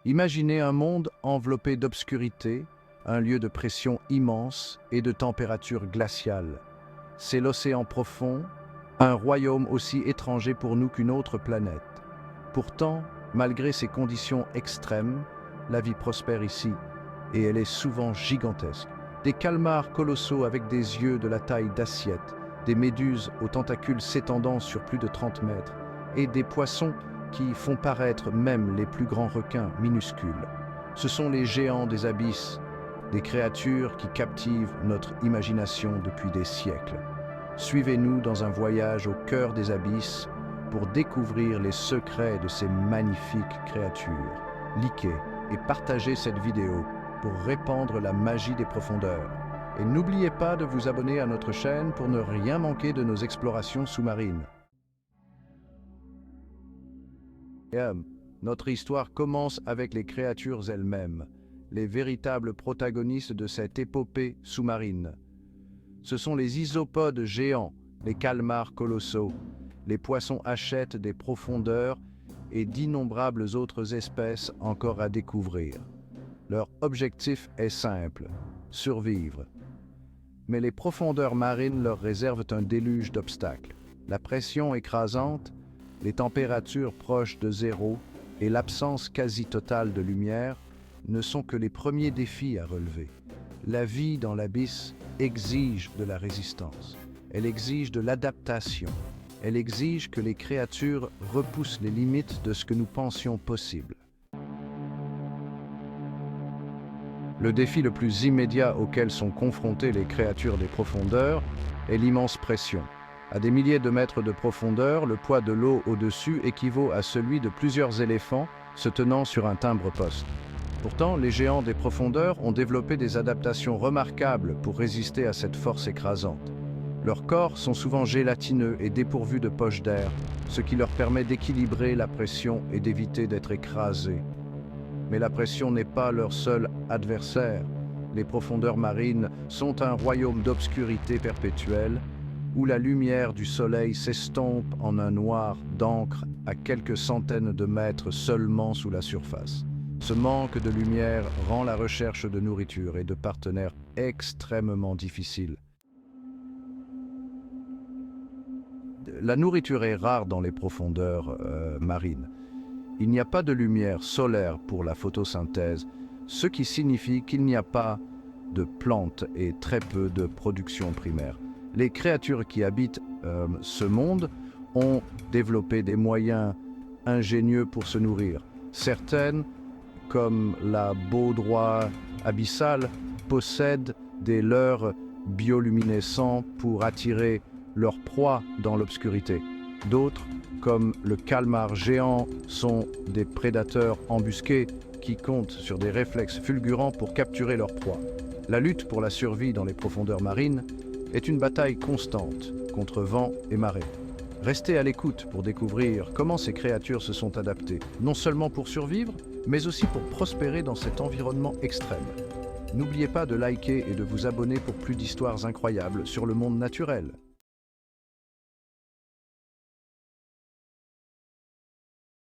Imaginez un monde enveloppé d'obscurité, un lieu de pression immense et de température glaciale. C'est l'océan profond, un royaume aussi étranger pour nous qu'une autre planète. Pourtant, malgré ces conditions extrêmes, la vie prospère ici, et elle est souvent gigantesque. Des calmars colossaux avec des yeux de la taille d'assiettes, des méduses aux tentacules s'étendant sur plus de 30 mètres, et des poissons qui font paraître même les plus grands requins minuscules. Ce sont les géants des abysses, des créatures qui captivent notre imagination depuis des siècles. Suivez-nous dans un voyage au cœur des abysses pour découvrir les secrets de ces magnifiques créatures. Likez et partagez cette vidéo pour répandre la magie des profondeurs. Et n'oubliez pas de vous abonner à notre chaîne pour ne rien manquer de nos explorations sous-marines. Notre histoire commence avec les créatures elles-mêmes, les véritables protagonistes de cette épopée sous-marine. Ce sont les isopodes géants, les calmars colossaux, les poissons hachette des profondeurs et d'innombrables autres espèces encore à découvrir. Leur objectif est simple, survivre. Mais les profondeurs marines leur réservent un déluge d'obstacles. La pression écrasante, les températures proches de zéro et l'absence quasi totale de lumière ne sont que les premiers défis à relever. La vie dans l'abysse exige de la résistance, elle exige de l'adaptation, elle exige que les créatures repoussent les limites de ce que nous pensions possible. Le défi le plus immédiat auquel sont confrontées les créatures des profondeurs est l'immense pression. À des milliers de mètres de profondeur, le poids de l'eau au-dessus équivaut à celui de plusieurs éléphants se tenant sur un timbre-poste. Pourtant, les géants des profondeurs ont développé des adaptations remarquables pour résister à cette force écrasante. Leurs corps sont souvent gélatineux et dépourvus de poches d'air, ce qui leur permet d'équilibrer la pression et d'éviter d'être écrasés. Mais la pression n'est pas leur seul adversaire. Les profondeurs marines sont un royaume d'obscurité perpétuelle, où la lumière du soleil s'estompe en un noir d'encre à quelques centaines de mètres seulement sous la surface. Ce manque de lumière rend la recherche de nourriture et de partenaires extrêmement difficile. La nourriture est rare dans les profondeurs marines. Il n'y a pas de lumière solaire pour la photosynthèse, ce qui signifie qu'il n'y a pas de plantes et très peu de production primaire. Les créatures qui habitent ce monde ont développé des moyens ingénieux pour se nourrir. Certaines, comme la baudroie abyssale, possèdent des leurres bioluminescents pour attirer leur proie dans l'obscurité. D'autres, comme le calmar géant, sont des prédateurs embusqués qui comptent sur des réflexes fulgurants pour capturer leur proie. La lutte pour la survie dans les profondeurs marines est une bataille constante contre vent et marée. Restez à l'écoute pour découvrir comment ces créatures se sont adaptées, non seulement pour survivre, mais aussi pour prospérer dans cet environnement extrême. N'oubliez pas de liker et de vous abonner pour plus d'histoires incroyables sur le monde naturel.